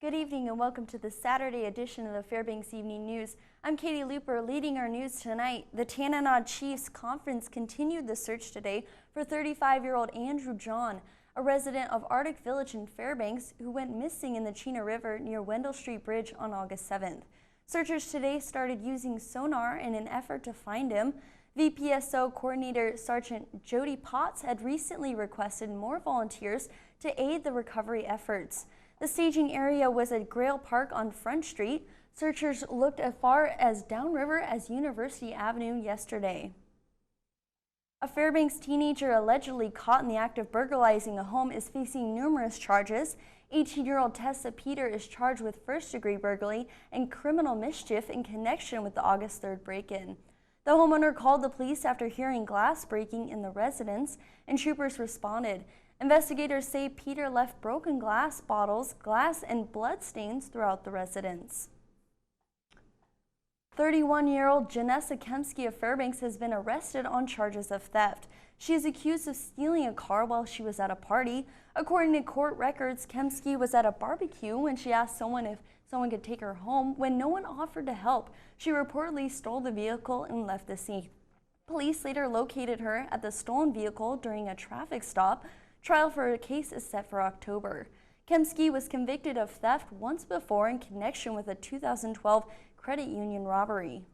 Good evening and welcome to the Saturday edition of the Fairbanks Evening News. I'm Katie Looper, leading our news tonight. The Tanana Chiefs Conference continued the search today for 35-year-old Andrew John, a resident of Arctic Village in Fairbanks who went missing in the Chena River near Wendell Street Bridge on August 7th. Searchers today started using sonar in an effort to find him. VPSO Coordinator Sergeant Jody Potts had recently requested more volunteers to aid the recovery efforts. The staging area was at Grail Park on Front Street. Searchers looked as far as downriver as University Avenue yesterday. A Fairbanks teenager allegedly caught in the act of burglarizing a home is facing numerous charges. 18-year-old Tessa Peter is charged with first-degree burglary and criminal mischief in connection with the August 3rd break-in. The homeowner called the police after hearing glass breaking in the residence, and troopers responded. Investigators say Peter left broken glass bottles, glass, and blood stains throughout the residence. 31-year-old Janessa Kemsky of Fairbanks has been arrested on charges of theft. She is accused of stealing a car while she was at a party. According to court records, Kemsky was at a barbecue when she asked someone if someone could take her home. When no one offered to help, she reportedly stole the vehicle and left the scene. Police later located her at the stolen vehicle during a traffic stop. Trial for a case is set for October. Kemsky was convicted of theft once before in connection with a 2012 credit union robbery.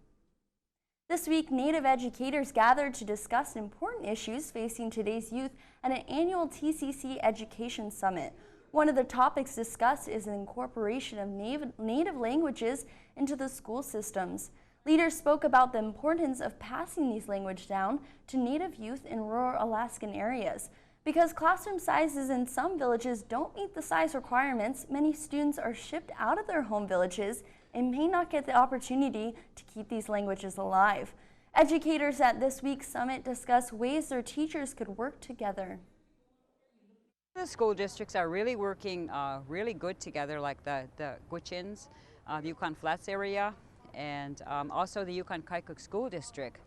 This week, Native educators gathered to discuss important issues facing today's youth at an annual TCC Education Summit. One of the topics discussed is the incorporation of Native languages into the school systems. Leaders spoke about the importance of passing these languages down to Native youth in rural Alaskan areas. Because classroom sizes in some villages don't meet the size requirements, many students are shipped out of their home villages and may not get the opportunity to keep these languages alive. Educators at this week's summit discussed ways their teachers could work together. The school districts are really working really good together, like the Gwich'ins, the Yukon Flats area, and also the Yukon-Kaikuk School District,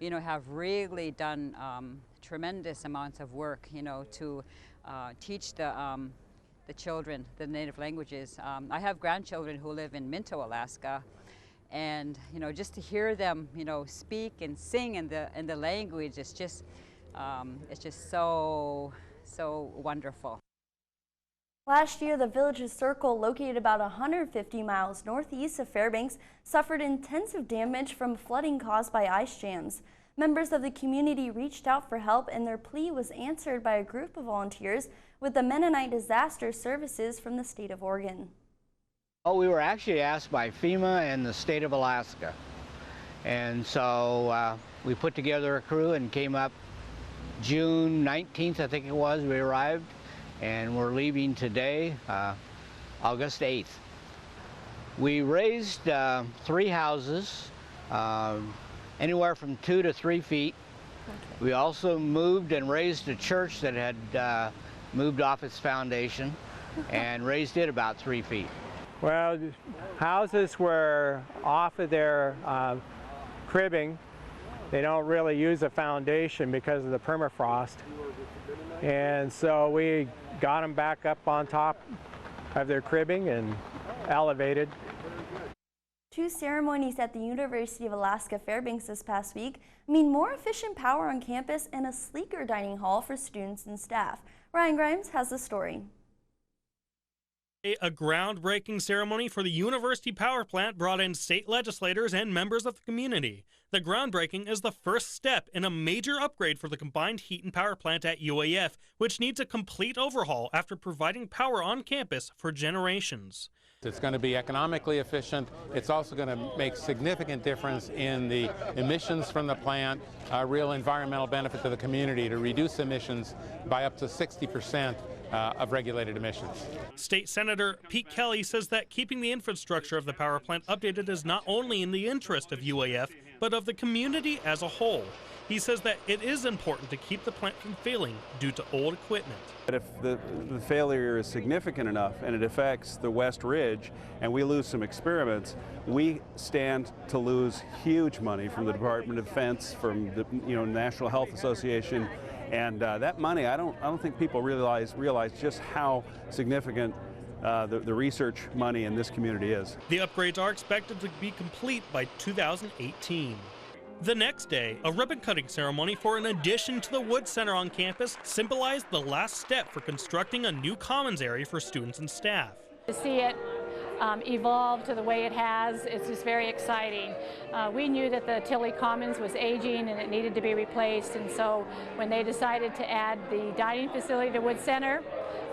have really done tremendous amounts of work, to teach the children the native languages. I have grandchildren who live in Minto, Alaska, and just to hear them, speak and sing in the language, it's just so wonderful. Last year, the village's circle, located about 150 miles northeast of Fairbanks, suffered intensive damage from flooding caused by ice jams. Members of the community reached out for help, and their plea was answered by a group of volunteers with the Mennonite Disaster Services from the state of Oregon. Well, we were actually asked by FEMA and the state of Alaska. And so we put together a crew and came up June 19th, I think it was, we arrived. And we're leaving today, August 8th. We raised 3 houses, anywhere from 2 to 3 feet. Okay. We also moved and raised a church that had moved off its foundation and raised it about 3 feet. Well, houses were off of their cribbing. They don't really use a foundation because of the permafrost. And so we got them back up on top of their cribbing and elevated. 2 ceremonies at the University of Alaska Fairbanks this past week mean more efficient power on campus and a sleeker dining hall for students and staff. Ryan Grimes has the story. A groundbreaking ceremony for the university power plant brought in state legislators and members of the community. The groundbreaking is the first step in a major upgrade for the combined heat and power plant at UAF, which needs a complete overhaul after providing power on campus for generations. It's going to be economically efficient. It's also going to make significant difference in the emissions from the plant, a real environmental benefit to the community to reduce emissions by up to 60%. Of regulated emissions. State Senator Pete Kelly says that keeping the infrastructure of the power plant updated is not only in the interest of UAF, but of the community as a whole. He says that it is important to keep the plant from failing due to old equipment. But if the failure is significant enough and it affects the West Ridge and we lose some experiments, we stand to lose huge money from the Department of Defense, from the National Health Association. And that money, I don't think people realize just how significant the research money in this community is. The upgrades are expected to be complete by 2018. The next day, a ribbon-cutting ceremony for an addition to the Wood Center on campus symbolized the last step for constructing a new commons area for students and staff. To see it evolve to the way it has, it's just very exciting. We knew that the Tilley Commons was aging and it needed to be replaced, and so when they decided to add the dining facility to Wood Center,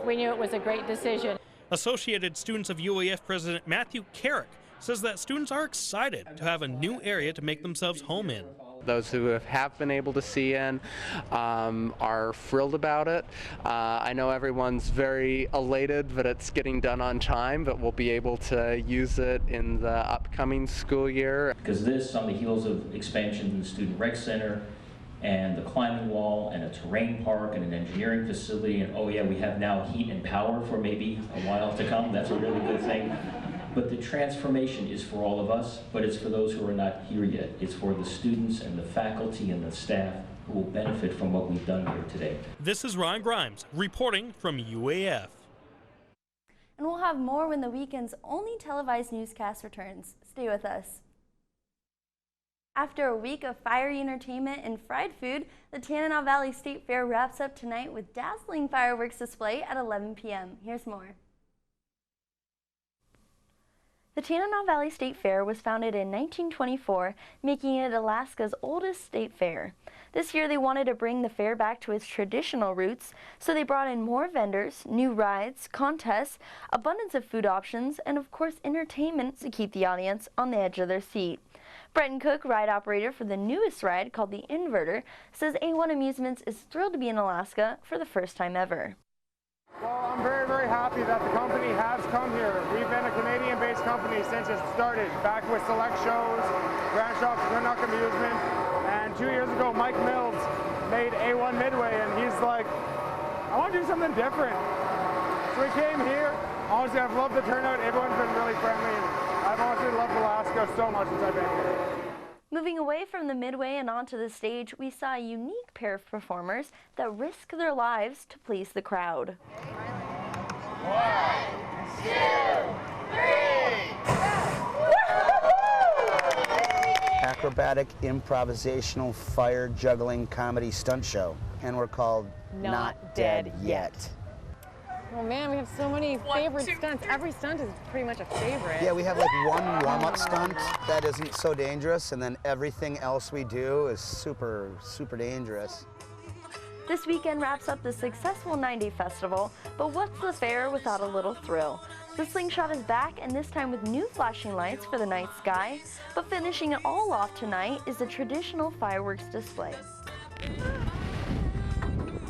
we knew it was a great decision. Associated Students of UAF President Matthew Carrick says that students are excited to have a new area to make themselves home in. Those who have been able to see in are thrilled about it. I know everyone's very elated that it's getting done on time, but we'll be able to use it in the upcoming school year. Because this, on the heels of expansion to the Student Rec Center and the climbing wall and a terrain park and an engineering facility, and oh yeah, we have now heat and power for maybe a while to come. That's a really good thing. But the transformation is for all of us, but it's for those who are not here yet. It's for the students and the faculty and the staff who will benefit from what we've done here today. This is Ryan Grimes reporting from UAF. And we'll have more when the weekend's only televised newscast returns. Stay with us. After a week of fiery entertainment and fried food, the Tanana Valley State Fair wraps up tonight with dazzling fireworks display at 11 p.m. Here's more. The Tanana Valley State Fair was founded in 1924, making it Alaska's oldest state fair. This year they wanted to bring the fair back to its traditional roots, so they brought in more vendors, new rides, contests, abundance of food options, and of course entertainment to keep the audience on the edge of their seat. Bretton Cook, ride operator for the newest ride called the Inverter, says A1 Amusements is thrilled to be in Alaska for the first time ever. Well, I'm very, very happy that the company has come here. We've been a Canadian-based company since it started, back with select shows, branched off to Canuck Amusement, and 2 years ago Mike Mills made A1 Midway, and he's like, I want to do something different. So we came here. Honestly, I've loved the turnout. Everyone's been really friendly, and I've honestly loved Alaska so much since I've been here. Moving away from the Midway and onto the stage, we saw a unique pair of performers that risk their lives to please the crowd. 1, 2, 3. Acrobatic, improvisational, fire juggling comedy stunt show, and we're called Not Dead Yet. Oh man, we have so many favorite stunts. Every stunt is pretty much a favorite. Yeah, we have like one warm-up stunt that isn't so dangerous, and then everything else we do is super, super dangerous. This weekend wraps up the successful 9-day festival, but what's the fair without a little thrill? The slingshot is back, and this time with new flashing lights for the night sky, but finishing it all off tonight is the traditional fireworks display.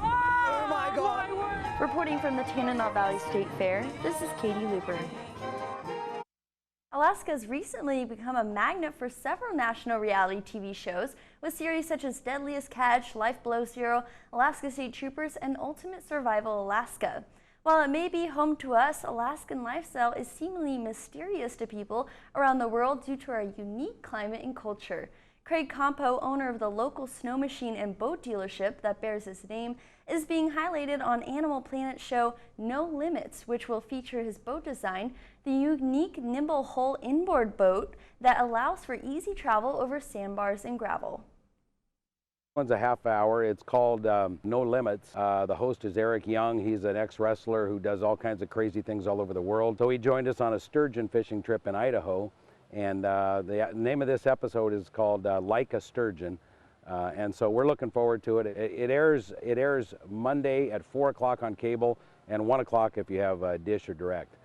Oh my God! Reporting from the Tanana Valley State Fair, this is Katie Looper. Alaska has recently become a magnet for several national reality TV shows, with series such as Deadliest Catch, Life Below Zero, Alaska State Troopers, and Ultimate Survival Alaska. While it may be home to us, Alaskan lifestyle is seemingly mysterious to people around the world due to our unique climate and culture. Craig Compo, owner of the local snow machine and boat dealership that bears his name, is being highlighted on Animal Planet's show No Limits, which will feature his boat design, the unique nimble hull inboard boat that allows for easy travel over sandbars and gravel. One's a half hour. It's called No Limits. The host is Eric Young. He's an ex-wrestler who does all kinds of crazy things all over the world. So he joined us on a sturgeon fishing trip in Idaho. And the name of this episode is called Like a Sturgeon. And so we're looking forward to it. It airs Monday at 4 o'clock on cable and 1 o'clock if you have Dish or Direct.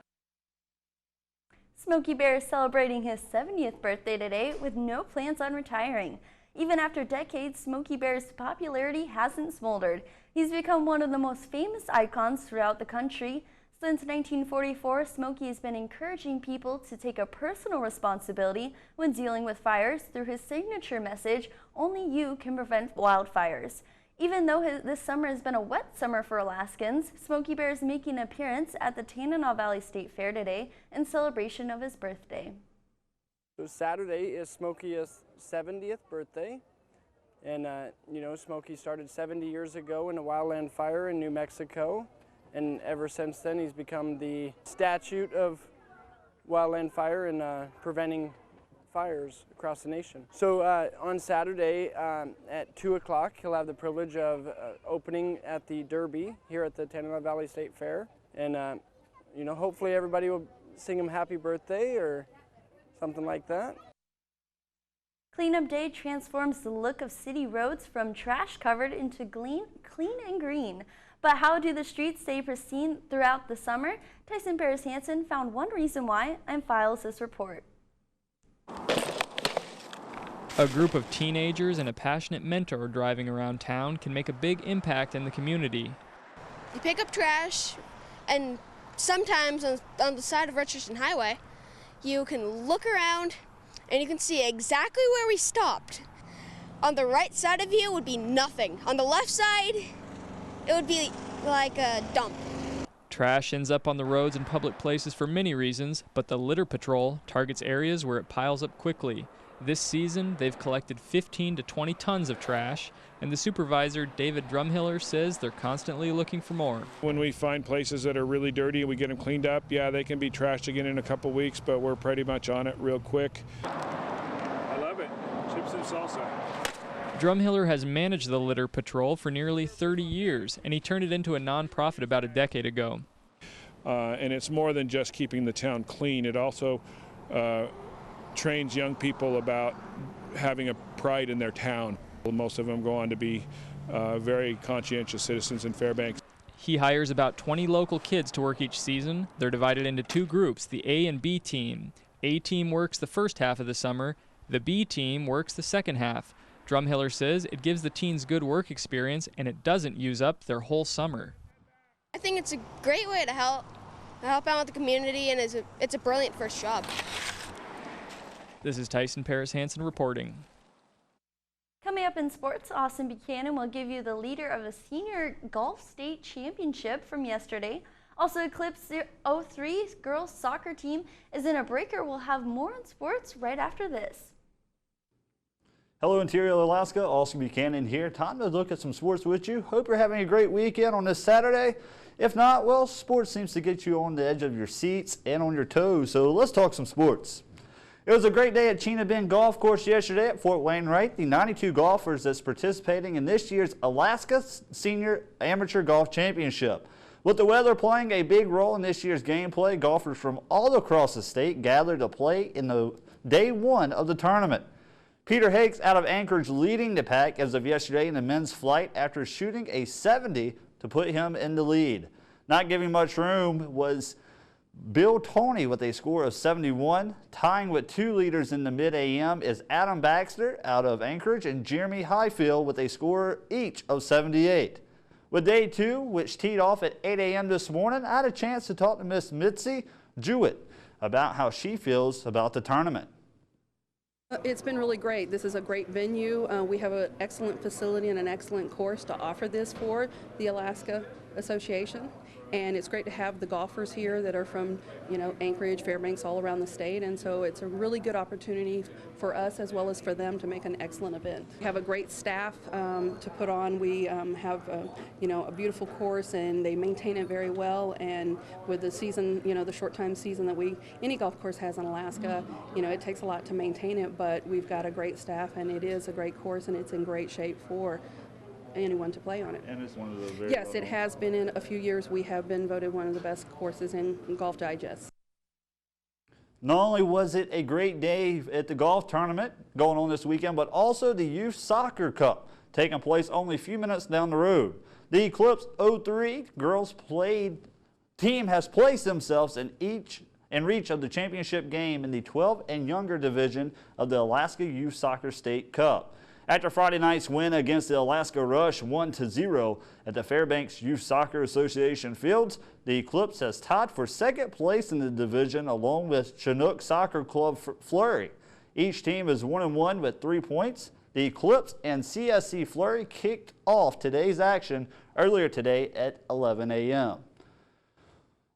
Smokey Bear is celebrating his 70th birthday today with no plans on retiring. Even after decades, Smokey Bear's popularity hasn't smoldered. He's become one of the most famous icons throughout the country. Since 1944, Smokey has been encouraging people to take a personal responsibility when dealing with fires through his signature message, "Only you can prevent wildfires." Even though this summer has been a wet summer for Alaskans, Smokey Bear is making an appearance at the Tanana Valley State Fair today in celebration of his birthday. So Saturday is Smokey's 70th birthday, and you know, Smokey started 70 years ago in a wildland fire in New Mexico. and ever since then he's become the statute of wildland fire and preventing fires across the nation. So on Saturday at 2 o'clock, he'll have the privilege of opening at the Derby here at the Tenaya Valley State Fair. And, you know, hopefully everybody will sing him happy birthday or something like that. Cleanup Day transforms the look of city roads from trash covered into clean and green. But how do the streets stay pristine throughout the summer? Tyson Paris-Hansen found one reason why and files this report. A group of teenagers and a passionate mentor driving around town can make a big impact in the community. You pick up trash, and sometimes on the side of Richardson Highway, you can look around and you can see exactly where we stopped. On the right side of you would be nothing. On the left side, it would be like a dump. Trash ends up on the roads and public places for many reasons, but the Litter Patrol targets areas where it piles up quickly. This season, they've collected 15 to 20 tons of trash, and the supervisor, David Drumhiller, says they're constantly looking for more. When we find places that are really dirty and we get them cleaned up, yeah, they can be trashed again in a couple weeks, but we're pretty much on it real quick. I love it. Chips and salsa. Drumhiller has managed the Litter Patrol for nearly 30 years, and he turned it into a nonprofit about a decade ago. And it's more than just keeping the town clean. It also trains young people about having a pride in their town. Most of them go on to be very conscientious citizens in Fairbanks. He hires about 20 local kids to work each season. They're divided into two groups, the A and B team. A team works the first half of the summer. The B team works the second half. Drumhiller says it gives the teens good work experience and it doesn't use up their whole summer. I think it's a great way to help out with the community, and it's a brilliant first job. This is Tyson Paris-Hansen reporting. Coming up in sports, Austin Buchanan will give you the leader of a senior golf state championship from yesterday. Also, Eclipse 03 girls soccer team is in a breaker. We'll have more on sports right after this. Hello Interior Alaska, Austin Buchanan here. Time to look at some sports with you. Hope you're having a great weekend on this Saturday. If not, well, sports seems to get you on the edge of your seats and on your toes, so let's talk some sports. It was a great day at Chena Bend Golf Course yesterday at Fort Wainwright. The 92 golfers that's participating in this year's Alaska Senior Amateur Golf Championship. With the weather playing a big role in this year's gameplay, golfers from all across the state gathered to play in the day one of the tournament. Peter Hakes out of Anchorage leading the pack as of yesterday in the men's flight after shooting a 70 to put him in the lead. Not giving much room was Bill Toney with a score of 71. Tying with two leaders in the mid-AM is Adam Baxter out of Anchorage and Jeremy Highfield with a score each of 78. With day two, which teed off at 8 a.m. this morning, I had a chance to talk to Miss Mitzi Jewett about how she feels about the tournament. It's been really great. This is a great venue. We have an excellent facility and an excellent course to offer this for the Alaska Association. And it's great to have the golfers here that are from, Anchorage, Fairbanks, all around the state. And so it's a really good opportunity for us as well as for them to make an excellent event. We have a great staff to put on. We have, a beautiful course, and they maintain it very well. And with the season, the short time season that any golf course has in Alaska, it takes a lot to maintain it, but we've got a great staff, and it is a great course, and it's in great shape for anyone to play on it. And it's one of the very Yes, it has been. In a few years we have been voted one of the best courses in Golf Digest. Not only was it a great day at the golf tournament going on this weekend, but also the Youth Soccer Cup taking place only a few minutes down the road. The Eclipse 03 girls team has placed themselves in reach of the championship game in the 12 and younger division of the Alaska Youth Soccer State Cup. After Friday night's win against the Alaska Rush 1-0 at the Fairbanks Youth Soccer Association fields, the Eclipse has tied for second place in the division along with Chinook Soccer Club Flurry. Each team is 1-1 with 3 points. The Eclipse and CSC Flurry kicked off today's action earlier today at 11 a.m.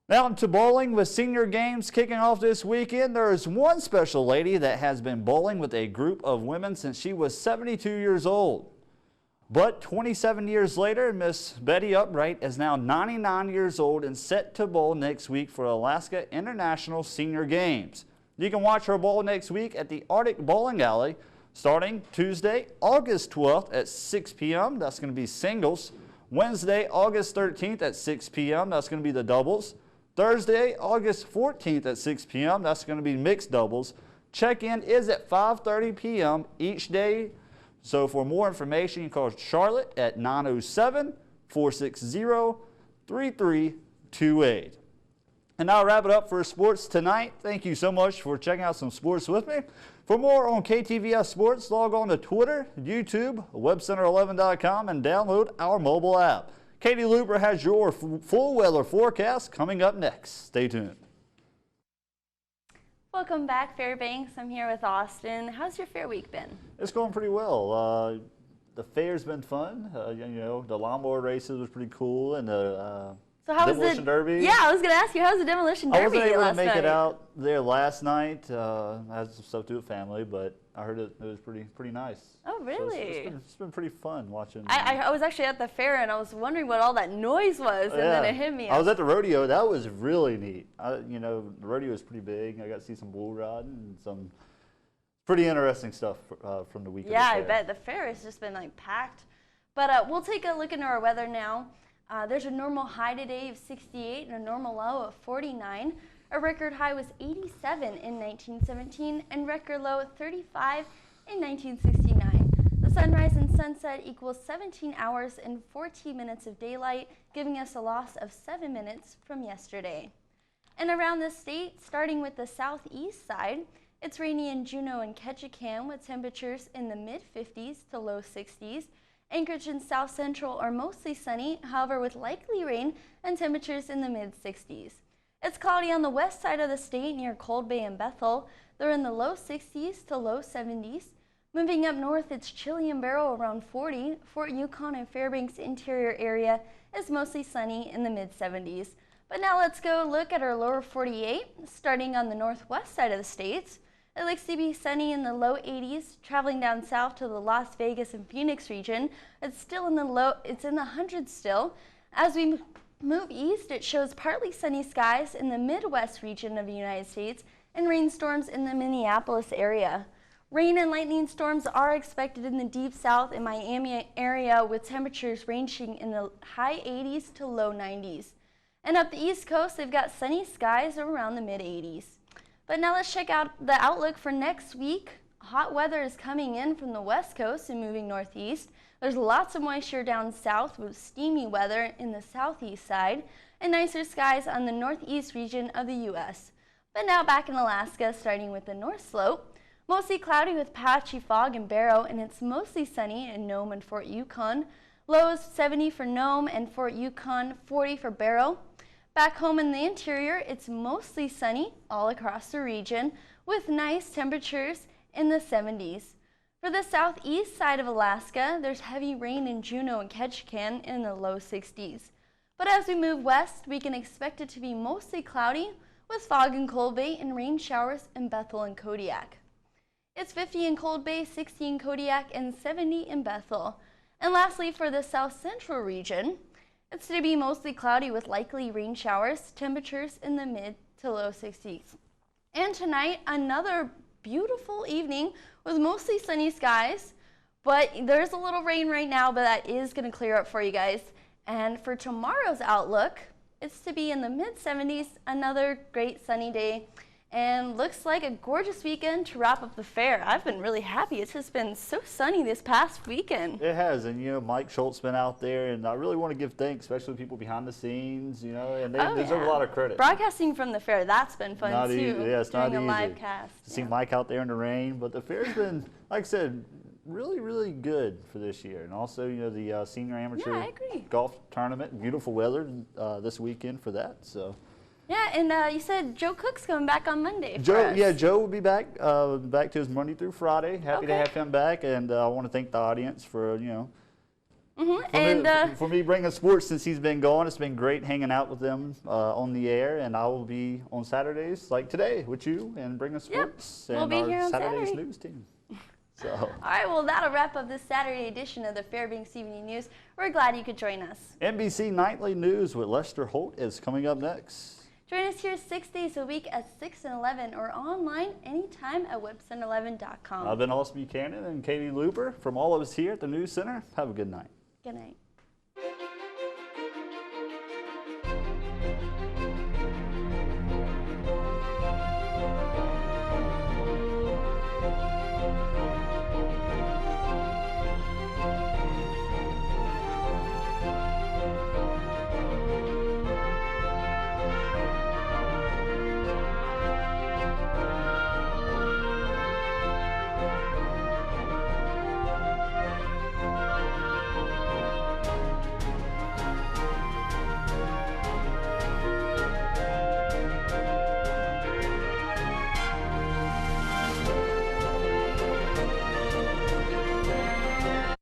Now to bowling with senior games kicking off this weekend. There is one special lady that has been bowling with a group of women since she was 72 years old. But 27 years later, Miss Betty Upright is now 99 years old and set to bowl next week for Alaska International Senior Games. You can watch her bowl next week at the Arctic Bowling Alley starting Tuesday, August 12th at 6 p.m. That's going to be singles. Wednesday, August 13th at 6 p.m. That's going to be the doubles. Thursday, August 14th at 6 p.m. That's going to be mixed doubles. Check-in is at 5:30 p.m. each day. So for more information, you can call Charlotte at 907-460-3328. And I'll wrap it up for sports tonight. Thank you so much for checking out some sports with me. For more on KTVS Sports, log on to Twitter, YouTube, webcenter11.com, and download our mobile app. Katie Luber has your full weather forecast coming up next. Stay tuned. Welcome back, Fairbanks. I'm here with Austin. How's your fair week been? It's going pretty well. The fair's been fun. You know, the lawnmower races was pretty cool, and the So how was demolition derby. Yeah, I was going to ask you, how was the demolition derby I wasn't able to last make night? it out there last night. I had some stuff to do with family, but I heard it was pretty nice. Oh, So really? it's been pretty fun watching. I was actually at the fair, and I was wondering what all that noise was, and then it hit me. I was at the rodeo. That was really neat. You know, the rodeo is pretty big. I got to see some bull riding and some pretty interesting stuff from the week. Yeah, of the I bet. The fair has just been like packed. But we'll take a look into our weather now. There's a normal high today of 68 and a normal low of 49. A record high was 87 in 1917 and record low of 35 in 1969. The sunrise and sunset equals 17 hours and 14 minutes of daylight, giving us a loss of 7 minutes from yesterday. And around the state, starting with the southeast side, it's rainy in Juneau and Ketchikan with temperatures in the mid-50s to low 60s. Anchorage and South Central are mostly sunny, however with likely rain and temperatures in the mid-60s. It's cloudy on the west side of the state near Cold Bay and Bethel. They're in the low 60s to low 70s. Moving up north, it's chilly in Barrow around 40. Fort Yukon and Fairbanks interior area is mostly sunny in the mid-70s. But now let's go look at our lower 48, starting on the northwest side of the states. It looks to be sunny in the low 80s, traveling down south to the Las Vegas and Phoenix region. It's still in the hundreds still. As we move east, it shows partly sunny skies in the Midwest region of the United States and rainstorms in the Minneapolis area. Rain and lightning storms are expected in the deep south and Miami area with temperatures ranging in the high 80s to low 90s. And up the east coast, they've got sunny skies around the mid 80s. But now let's check out the outlook for next week. Hot weather is coming in from the west coast and moving northeast. There's lots of moisture down south with steamy weather in the southeast side and nicer skies on the northeast region of the U.S. But now back in Alaska, starting with the North Slope. Mostly cloudy with patchy fog in Barrow, and it's mostly sunny in Nome and Fort Yukon. Lows 70 for Nome and Fort Yukon, 40 for Barrow. Back home in the interior, it's mostly sunny all across the region with nice temperatures in the 70s. For the southeast side of Alaska, there's heavy rain in Juneau and Ketchikan in the low 60s. But as we move west, we can expect it to be mostly cloudy with fog in Cold Bay and rain showers in Bethel and Kodiak. It's 50 in Cold Bay, 60 in Kodiak, and 70 in Bethel. And lastly, for the south central region, it's to be mostly cloudy with likely rain showers, temperatures in the mid to low 60s. And tonight, another beautiful evening with mostly sunny skies, but there's a little rain right now, but that is going to clear up for you guys. And for tomorrow's outlook, it's to be in the mid 70s, another great sunny day. And looks like a gorgeous weekend to wrap up the fair. I've been really happy. It's just been so sunny this past weekend. It has, and you know, Mike Schultz been out there, and I really want to give thanks, especially people behind the scenes, you know, and they deserve a lot of credit. Broadcasting from the fair, that's been fun Not too. easy. Yeah, it's doing not a easy live cast. to see Mike out there in the rain, but the fair's been, like I said, really good for this year. And also, you know, the senior amateur golf tournament, beautiful weather this weekend for that. So. Yeah, and you said Joe Cook's coming back on Monday. Joe will be back to his Monday through Friday. Happy to have him back, and I want to thank the audience for for me bringing sports since he's been gone. It's been great hanging out with them on the air, and I will be on Saturdays like today with you and bringing sports and we'll be here our on Saturday's Saturday. news team. So. All right, well, that'll wrap up this Saturday edition of the Fairbanks Evening News. We're glad you could join us. NBC Nightly News with Lester Holt is coming up next. Join us here 6 days a week at 6 and 11 or online anytime at webcenter11.com. I've been Austin Buchanan and Katie Luber. From all of us here at the News Center, have a good night. Good night.